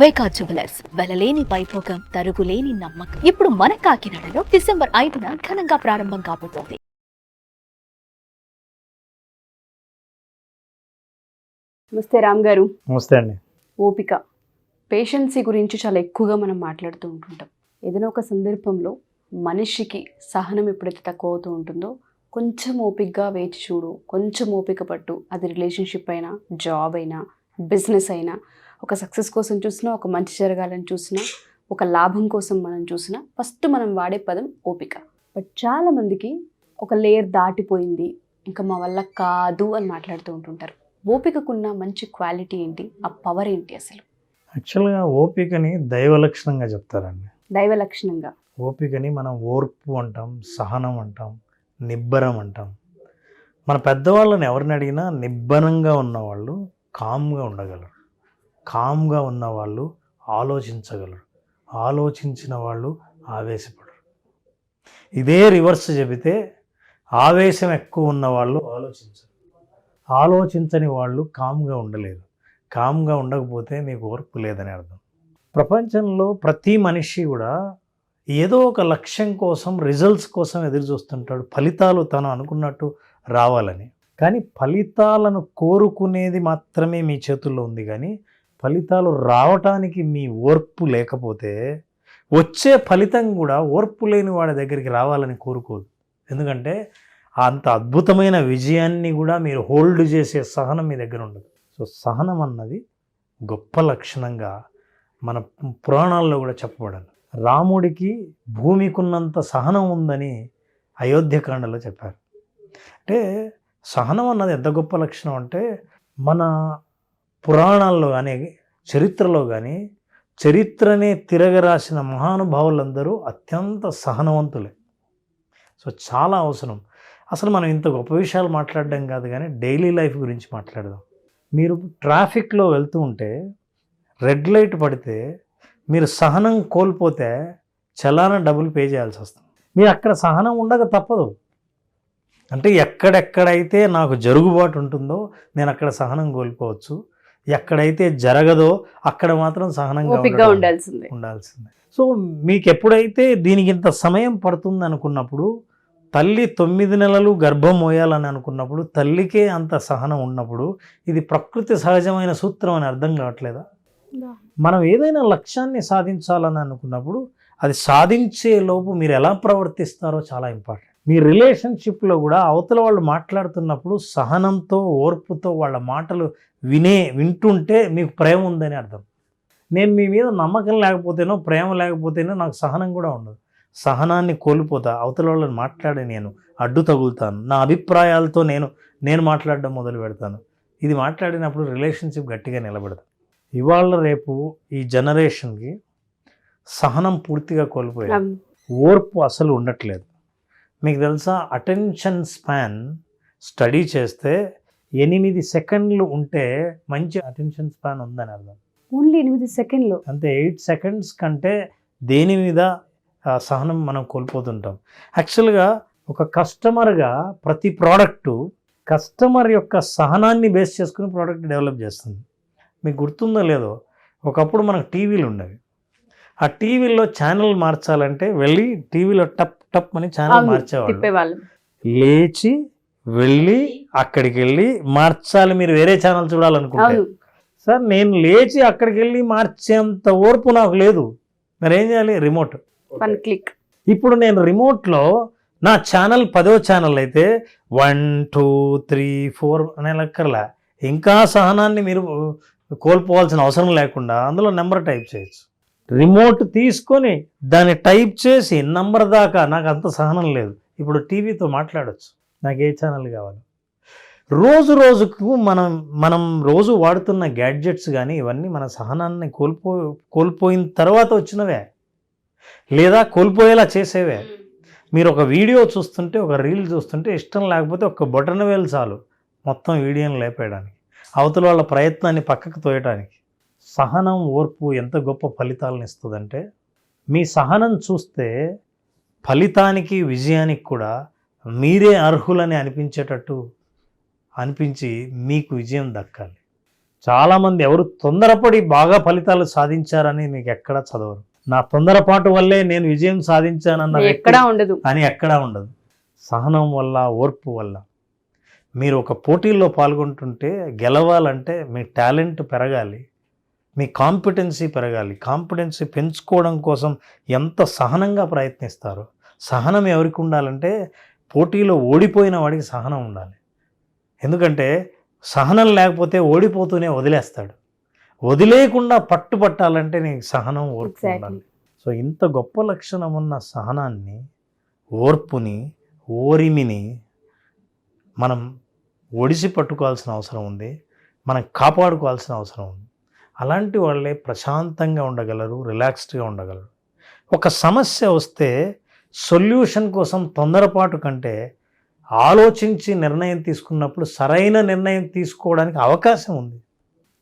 వైకా jewellers వెలలేని Vaibhogam తరుగులేని నమ్మకం. ఇప్పుడు మన కాకినాడలో డిసెంబర్ 5న ఘనంగా ప్రారంభం కాబోతోంది. నమస్తే రామ్ గారు. నమస్తే అండి. ఓపిక, పేషెన్సీ గురించి చాలా ఎక్కువగా మనం మాట్లాడుతూ ఉంటుంటాం. ఏదైనా ఒక సందర్భంలో మనిషికి సహనం ఎప్పుడైతే తక్కువ అవుతూ ఉంటుందో కొంచెం ఓపికగా వేచి చూడు, కొంచెం ఓపిక పట్టు. అది రిలేషన్షిప్ అయినా, జాబ్ అయినా, బిజినెస్ అయినా, ఒక సక్సెస్ కోసం చూసినా, ఒక మంచి జరగాలని చూసినా, ఒక లాభం కోసం మనం చూసినా ఫస్ట్ మనం వాడే పదం ఓపిక. బట్ చాలామందికి ఒక లేయర్ దాటిపోయింది, ఇంకా మా వల్ల కాదు అని మాట్లాడుతూ ఉంటుంటారు. ఓపికకున్న మంచి క్వాలిటీ ఏంటి, ఆ పవర్ ఏంటి అసలు? యాక్చువల్గా ఓపికని దైవ లక్షణంగా చెప్తారండి. దైవ లక్షణంగా ఓపికని మనం ఓర్పు అంటాం, సహనం అంటాం, నిబ్బరం అంటాం. మన పెద్దవాళ్ళని ఎవరిని అడిగినా నిబ్బరంగా ఉన్నవాళ్ళు కామ్గా ఉండగలరు, కామ్గా ఉన్నవాళ్ళు ఆలోచించగలరు, ఆలోచించిన వాళ్ళు ఆవేశపడరు. ఇదే రివర్స్ చెబితే ఆవేశం ఎక్కువ ఉన్నవాళ్ళు ఆలోచించరు, ఆలోచించని వాళ్ళు కామ్గా ఉండలేరు. కామ్గా ఉండకపోతే మీకు ఓర్పు లేదని అర్థం. ప్రపంచంలో ప్రతి మనిషి కూడా ఏదో ఒక లక్ష్యం కోసం, రిజల్ట్స్ కోసం ఎదురు చూస్తుంటాడు, ఫలితాలు తను అనుకున్నట్టు రావాలని. కానీ ఫలితాలను కోరుకునేది మాత్రమే మీ చేతుల్లో ఉంది. కానీ ఫలితాలు రావటానికి మీ ఓర్పు లేకపోతే వచ్చే ఫలితం కూడా ఓర్పు లేని వాడి దగ్గరికి రావాలని కోరుకోదు. ఎందుకంటే అంత అద్భుతమైన విజయాన్ని కూడా మీరు హోల్డ్ చేసే సహనం మీ దగ్గర ఉండదు. సో సహనం అన్నది గొప్ప లక్షణంగా మన పురాణాల్లో కూడా చెప్పబడింది. రాముడికి భూమికున్నంత సహనం ఉందని అయోధ్యకాండలో చెప్పారు. అంటే సహనం అన్నది ఎంత గొప్ప లక్షణం అంటే, మన పురాణాల్లో కానీ, చరిత్రలో కానీ, చరిత్రనే తిరగరాసిన మహానుభావులందరూ అత్యంత సహనవంతులే. సో చాలా అవసరం. అసలు మనం ఇంత గొప్ప విషయాలు మాట్లాడడం కాదు కానీ డైలీ లైఫ్ గురించి మాట్లాడదాం. మీరు ట్రాఫిక్లో వెళ్తూ ఉంటే రెడ్ లైట్ పడితే మీరు సహనం కోల్పోతే చలానా డబ్బులు పే చేయాల్సి వస్తుంది. మీరు అక్కడ సహనం ఉండక తప్పదు. అంటే ఎక్కడెక్కడైతే నాకు జరుగుబాటు ఉంటుందో నేను అక్కడ సహనం కోల్పోవచ్చు, ఎక్కడైతే జరగదో అక్కడ మాత్రం సహనంగా ఉండాల్సిందే. సో మీకు ఎప్పుడైతే దీనికి ఇంత సమయం పడుతుంది అనుకున్నప్పుడు, తల్లి 9 నెలలు గర్భం మోయాలని అనుకున్నప్పుడు, తల్లికే అంత సహనం ఉన్నప్పుడు ఇది ప్రకృతి సహజమైన సూత్రం అని అర్థం కావట్లేదా? మనం ఏదైనా లక్ష్యాన్ని సాధించాలని అనుకున్నప్పుడు అది సాధించే లోపు మీరు ఎలా ప్రవర్తిస్తారో చాలా ఇంపార్టెంట్. మీ రిలేషన్షిప్లో కూడా అవతల వాళ్ళు మాట్లాడుతున్నప్పుడు సహనంతో, ఓర్పుతో వాళ్ళ మాటలు వింటుంటే మీకు ప్రేమ ఉందని అర్థం. నేను మీ మీద నమ్మకం లేకపోతేనో, ప్రేమ లేకపోతేనో నాకు సహనం కూడా ఉండదు. సహనాన్ని కోల్పోతా, అవతల వాళ్ళని మాట్లాడి నేను అడ్డు తగులుతాను, నా అభిప్రాయాలతో నేను మాట్లాడడం మొదలు పెడతాను. ఇది మాట్లాడినప్పుడు రిలేషన్షిప్ గట్టిగా నిలబడదు. ఇవాళ రేపు ఈ జనరేషన్కి సహనం పూర్తిగా కోల్పోయారు, ఓర్పు అసలు ఉండట్లేదు. మీకు తెలుసా, అటెన్షన్ స్పాన్ స్టడీ చేస్తే 8 సెకండ్లు ఉంటే మంచి అటెన్షన్ స్పాన్ ఉందని అర్థం. ఓన్లీ 8 సెకండ్లు అంతే. 8 సెకండ్స్ కంటే దేని మీద సహనం మనం కోల్పోతుంటాం. యాక్చువల్గా ఒక కస్టమర్గా ప్రతి ప్రోడక్టు కస్టమర్ యొక్క సహనాన్ని బేస్ చేసుకుని ప్రోడక్ట్ డెవలప్ చేస్తుంది. మీకు గుర్తుందో లేదో, ఒకప్పుడు మనకు టీవీలు ఉండేవి. ఆ టీవీలో ఛానల్ మార్చాలంటే వెళ్ళి టీవీలో టప్ టప్ అని ఛానల్ మార్చేవాళ్ళు. లేచి వెళ్ళి అక్కడికి వెళ్ళి మార్చాలి, మీరు వేరే ఛానల్ చూడాలనుకుంటే. సార్ నేను లేచి అక్కడికి వెళ్ళి మార్చేంత ఓర్పు నాకు లేదు. మరి ఏం చేయాలి? Remote, click. ఇప్పుడు నేను రిమోట్లో నా ఛానల్ 10వ ఛానల్ అయితే 1 2 3 4 అనే లెక్కర్లా. ఇంకా సహనాన్ని మీరు కోల్పోవాల్సిన అవసరం లేకుండా అందులో నెంబర్ టైప్ చేయొచ్చు. రిమోట్ తీసుకొని దాన్ని టైప్ చేసి నంబర్ దాకా నాకు అంత సహనం లేదు. ఇప్పుడు టీవీతో మాట్లాడచ్చు, నాకు ఏ ఛానల్ కావాలి. రోజుకు మనం రోజు వాడుతున్న గ్యాడ్జెట్స్ కానీ ఇవన్నీ మన సహనాన్ని కోల్పోయిన తర్వాత వచ్చినవే, లేదా కోల్పోయేలా చేసేవే. మీరు ఒక వీడియో చూస్తుంటే, ఒక రీల్ చూస్తుంటే ఇష్టం లేకపోతే ఒక బటన్ వేలు చాలు మొత్తం వీడియోని లేపేయడానికి, అవతల వాళ్ళ ప్రయత్నాన్ని పక్కకు తోయడానికి. సహనం, ఓర్పు ఎంత గొప్ప ఫలితాలను ఇస్తుందంటే, మీ సహనం చూస్తే ఫలితానికి, విజయానికి కూడా మీరే అర్హులని అనిపించేటట్టు అనిపించి మీకు విజయం దక్కాలి. చాలామంది ఎవరు తొందరపడి బాగా ఫలితాలు సాధించారని మీకు ఎక్కడా చదవరు. నా తొందరపాటు వల్లే నేను విజయం సాధించానన్న ఎక్కడా ఉండదు అని ఎక్కడా ఉండదు. సహనం వల్ల, ఓర్పు వల్ల. మీరు ఒక పోటీల్లో పాల్గొంటుంటే గెలవాలంటే మీ టాలెంట్ పెరగాలి, మీ కాంపిటెన్సీ పెరగాలి. కాంపిటెన్సీ పెంచుకోవడం కోసం ఎంత సహనంగా ప్రయత్నిస్తారో. సహనం ఎవరికి ఉండాలంటే పోటీలో ఓడిపోయిన వాడికి సహనం ఉండాలి. ఎందుకంటే సహనం లేకపోతే ఓడిపోతూనే వదిలేస్తాడు. వదిలేయకుండా పట్టుపట్టాలంటే నీకు సహనం, ఓర్పు ఉండాలి. సో ఇంత గొప్ప లక్షణం ఉన్న సహనాన్ని, ఓర్పుని, ఓరిమిని మనం ఒడిసి పట్టుకోవాల్సిన అవసరం ఉంది, మనం కాపాడుకోవాల్సిన అవసరం ఉంది. అలాంటి వాళ్ళే ప్రశాంతంగా ఉండగలరు, రిలాక్స్డ్గా ఉండగలరు. ఒక సమస్య వస్తే సొల్యూషన్ కోసం తొందరపాటు కంటే ఆలోచించి నిర్ణయం తీసుకున్నప్పుడు సరైన నిర్ణయం తీసుకోవడానికి అవకాశం ఉంది.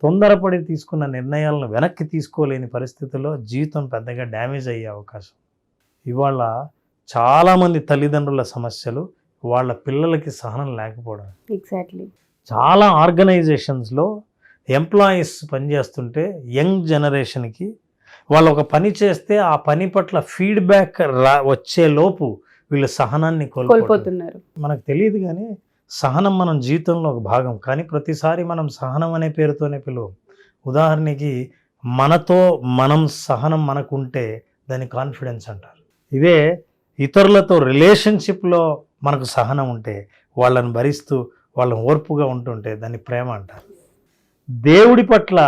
తొందరపడి తీసుకున్న నిర్ణయాలను వెనక్కి తీసుకోలేని పరిస్థితుల్లో జీవితం పెద్దగా డ్యామేజ్ అయ్యే అవకాశం. ఇవాళ చాలామంది తల్లిదండ్రుల సమస్యలు వాళ్ళ పిల్లలకి సహనం లేకపోవడం. ఎగ్జాక్ట్లీ. చాలా ఆర్గనైజేషన్స్లో ఎంప్లాయీస్ పనిచేస్తుంటే యంగ్ జనరేషన్కి వాళ్ళు ఒక పని చేస్తే ఆ పని పట్ల ఫీడ్బ్యాక్ వచ్చే లోపు వీళ్ళు సహనాన్ని కోల్పోతున్నారు. మనకు తెలియదు కానీ సహనం మనం జీవితంలో ఒక భాగం. కానీ ప్రతిసారి మనం సహనం అనే పేరుతోనే పిలువం. ఉదాహరణకి మనతో మనం సహనం మనకుంటే దాన్ని కాన్ఫిడెన్స్ అంటారు. ఇదే ఇతరులతో రిలేషన్షిప్లో మనకు సహనం ఉంటే, వాళ్ళని భరిస్తూ వాళ్ళని ఓర్పుగా ఉంటుంటే దాన్ని ప్రేమ అంటారు. దేవుడి పట్ల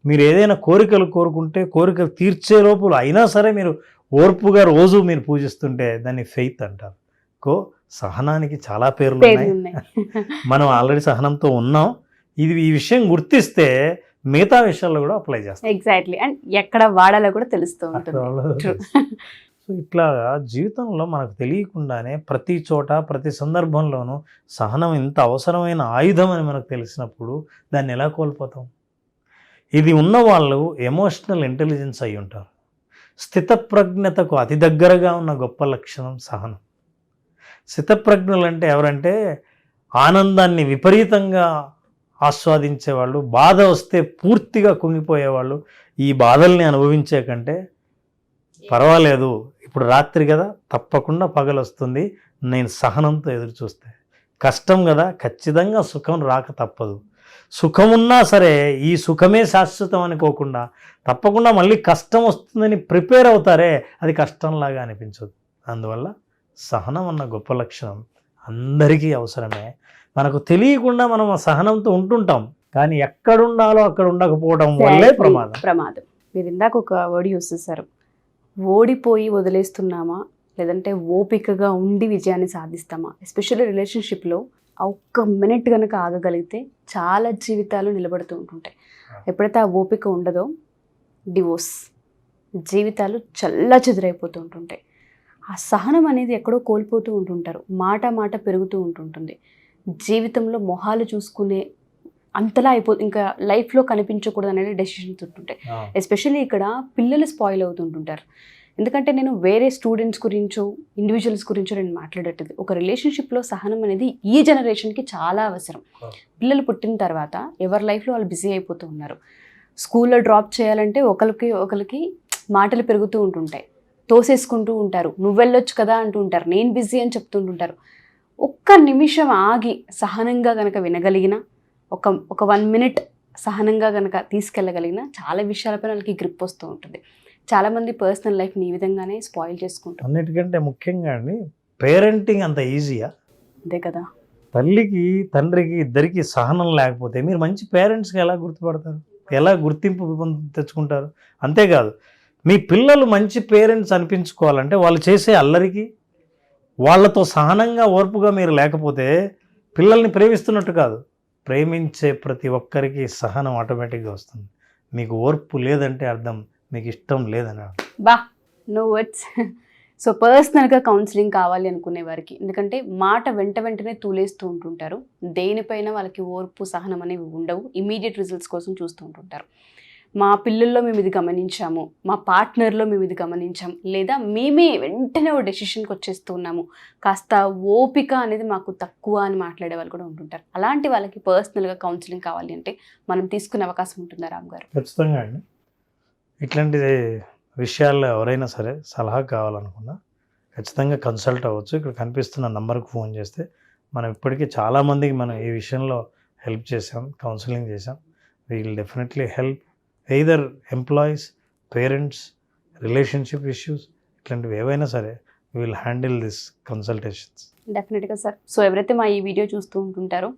మీరు ఏదైనా కోరికలు కోరుకుంటే కోరికలు తీర్చే లోపులు అయినా సరే మీరు ఓర్పుగా రోజు మీరు పూజిస్తుంటే దాన్ని ఫెయిత్ అంటారు. సహనానికి చాలా పేర్లు ఉన్నాయి. మనం ఆల్రెడీ సహనంతో ఉన్నాం. ఈ విషయం గుర్తిస్తే మిగతా విషయాల్లో కూడా అప్లై చేస్తాం. ఎగ్జాక్ట్లీ. అండ్ ఎక్కడ వాడాలో కూడా తెలుస్తూ ఉంటుంది. సో ఇట్లా జీవితంలో మనకు తెలియకుండానే ప్రతి చోట, ప్రతి సందర్భంలోనూ సహనం ఇంత అవసరమైన ఆయుధం అని మనకు తెలిసినప్పుడు దాన్ని ఎలా కోల్పోతాం? ఇది ఉన్న వాళ్ళు ఎమోషనల్ ఇంటెలిజెన్స్ అయి ఉంటారు. స్థితప్రజ్ఞతకు అతి దగ్గరగా ఉన్న గొప్ప లక్షణం సహనం. స్థితప్రజ్ఞులు అంటే ఎవరంటే ఆనందాన్ని విపరీతంగా ఆస్వాదించేవాళ్ళు, బాధ వస్తే పూర్తిగా కుంగిపోయేవాళ్ళు. ఈ బాధల్ని అనుభవించే కంటే పర్వాలేదు, ఇప్పుడు రాత్రి కదా, తప్పకుండా పగలు వస్తుంది, నేను సహనంతో ఎదురు చూస్తే. కష్టం కదా, ఖచ్చితంగా సుఖం రాక తప్పదు. సుఖం ఉన్నా సరే ఈ సుఖమే శాశ్వతం అనుకోకుండా తప్పకుండా మళ్ళీ కష్టం వస్తుందని ప్రిపేర్ అవుతారే, అది కష్టంలాగా అనిపించదు. అందువల్ల సహనం అన్న గొప్ప లక్షణం అందరికీ అవసరమే. మనకు తెలియకుండా మనం ఆ సహనంతో ఉంటుంటాం, కానీ ఎక్కడుండాలో అక్కడ ఉండకపోవడం వల్లే ప్రమాదం. మీరు ఇందాక ఒక వర్డ్ యూస్ చేశారు, ఓడిపోయి వదిలేస్తున్నామా లేదంటే ఓపికగా ఉండి విజయాన్ని సాధిస్తామా. ఎస్పెషల్లీ రిలేషన్షిప్లో ఒక్క మినిట్ కనుక ఆగగలిగితే చాలా జీవితాలు నిలబడుతూ ఉంటుంటాయి. ఎప్పుడైతే ఆ ఓపిక ఉండదో డివోర్స్, జీవితాలు చల్లా చెదురైపోతూ ఉంటుంటాయి. ఆ సహనం అనేది ఎక్కడో కోల్పోతూ ఉంటుంటారు. మాట పెరుగుతూ ఉంటుంటుంది. జీవితంలో మొహాలు చూసుకునే అంతలా ఇంకా లైఫ్లో కనిపించకూడదు అనేది డెసిషన్స్ ఉంటుంటాయి. ఎస్పెషల్లీ ఇక్కడ పిల్లలు స్పాయిల్ అవుతుంటుంటారు. ఎందుకంటే నేను వేరే స్టూడెంట్స్ గురించో ఇండివిజువల్స్ గురించో నేను మాట్లాడేది, ఒక రిలేషన్షిప్లో సహనం అనేది ఈ జనరేషన్కి చాలా అవసరం. పిల్లలు పుట్టిన తర్వాత ఎవరి లైఫ్లో వాళ్ళు బిజీ అయిపోతూ ఉన్నారు. స్కూల్లో డ్రాప్ చేయాలంటే ఒకరికి మాటలు పెరుగుతూ ఉంటుంటాయి, తోసేసుకుంటూ ఉంటారు, నువ్వు వెళ్ళొచ్చు కదా అంటూ ఉంటారు, నేను బిజీ అని చెప్తుంటుంటారు. ఒక్క నిమిషం ఆగి సహనంగా కనుక వినగలిగిన, ఒక 1 minute సహనంగా కనుక తీసుకెళ్ళగలిగిన చాలా విషయాలపై వాళ్ళకి గ్రిప్ వస్తూ ఉంటుంది. చాలామంది పర్సనల్ లైఫ్ని ఈ విధంగానే స్పాయిల్ చేసుకుంటారు. అన్నిటికంటే ముఖ్యంగా అండి, పేరెంటింగ్ అంత ఈజీయా? అంతే కదా. తల్లికి తండ్రికి ఇద్దరికి సహనం లేకపోతే మీరు మంచి పేరెంట్స్గా ఎలా గుర్తుపడతారు, ఎలా గుర్తింపు తెచ్చుకుంటారు? అంతేకాదు, మీ పిల్లలు మంచి పేరెంట్స్ అనిపించుకోవాలంటే వాళ్ళు చేసే అల్లరికి వాళ్ళతో సహనంగా ఓర్పుగా మీరు లేకపోతే పిల్లల్ని ప్రేమిస్తున్నట్టు కాదు. ప్రేమించే ప్రతి ఒక్కరికి సహనం ఆటోమేటిక్గా వస్తుంది. మీకు ఓర్పు లేదంటే అర్థం మీకు ఇష్టం లేదని. No words. సో పర్సనల్గా కౌన్సిలింగ్ కావాలి అనుకునే వారికి, ఎందుకంటే మాట వెంటనే తూలేస్తూ ఉంటుంటారు, దేనిపైన వాళ్ళకి ఓర్పు సహనం అనేవి ఉండవు, ఇమీడియట్ రిజల్ట్స్ కోసం చూస్తూ ఉంటుంటారు. మా పిల్లల్లో మేము ఇది గమనించాము, మా పార్ట్నర్లో మేము ఇది గమనించాం, లేదా మేమే వెంటనే ఓ డెసిషన్కి వచ్చేస్తున్నాము, కాస్త ఓపిక అనేది మాకు తక్కువ అని మాట్లాడే వాళ్ళు కూడా ఉంటుంటారు. అలాంటి వాళ్ళకి పర్సనల్గా కౌన్సిలింగ్ కావాలి అంటే మనం తీసుకునే అవకాశం ఉంటుందా రామ్ గారు? ఖచ్చితంగా అండి. ఇట్లాంటి విషయాల్లో ఎవరైనా సరే సలహా కావాలనుకున్నా ఖచ్చితంగా కన్సల్ట్ అవ్వచ్చు. ఇక్కడ కనిపిస్తున్న నంబర్కి ఫోన్ చేస్తే మనం ఇప్పటికీ చాలామందికి మనం ఈ విషయంలో హెల్ప్ చేసాం, కౌన్సిలింగ్ చేసాం. We will definitely help either employees, parents, relationship issues, ఇట్లాంటివి ఏవైనా సరే we will handle this consultations. డెఫినెట్గా సార్. సో ఎవరైతే మా ఈ వీడియో చూస్తూ ఉంటుంటారో,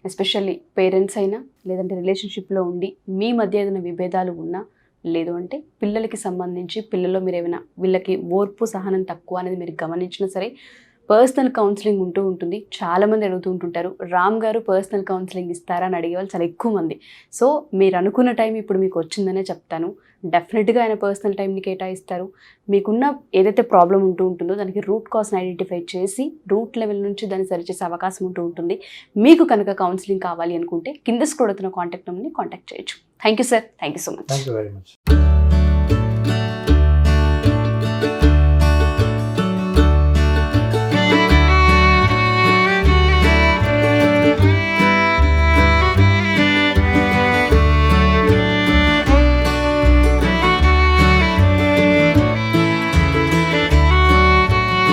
ఎస్పెషల్లీ పేరెంట్స్ అయినా లేదంటే రిలేషన్షిప్లో ఉండి మీ మధ్య ఏదైనా విభేదాలు ఉన్నా, లేదు అంటే పిల్లలకి సంబంధించి పిల్లల్లో మీరు ఏమైనా వీళ్ళకి ఓర్పు సహనం తక్కువ అనేది మీరు గమనించినా సరే పర్సనల్ కౌన్సిలింగ్ ఉంటూ ఉంటుంది. చాలామంది అడుగుతూ ఉంటుంటారు, రామ్ గారు పర్సనల్ కౌన్సిలింగ్ ఇస్తారా అని అడిగేవాళ్ళు చాలా ఎక్కువ మంది. సో మీరు అనుకున్న టైం ఇప్పుడు మీకు వచ్చిందనే చెప్తాను. డెఫినెట్గా ఆయన పర్సనల్ టైంని కేటాయిస్తారు. మీకున్న ఏదైతే ప్రాబ్లం ఉంటూ ఉంటుందో దానికి రూట్ కాజ్ని ఐడెంటిఫై చేసి రూట్ లెవెల్ నుంచి దాన్ని సరిచేసే అవకాశం ఉంటూ ఉంటుంది. మీకు కనుక కౌన్సిలింగ్ కావాలి అనుకుంటే కింద స్క్రోల్ అవుతున్న కాంటాక్ట్ నెంబర్ని కాంటాక్ట్ చేయొచ్చు. Thank you sir. Thank you so much. Thank you very much.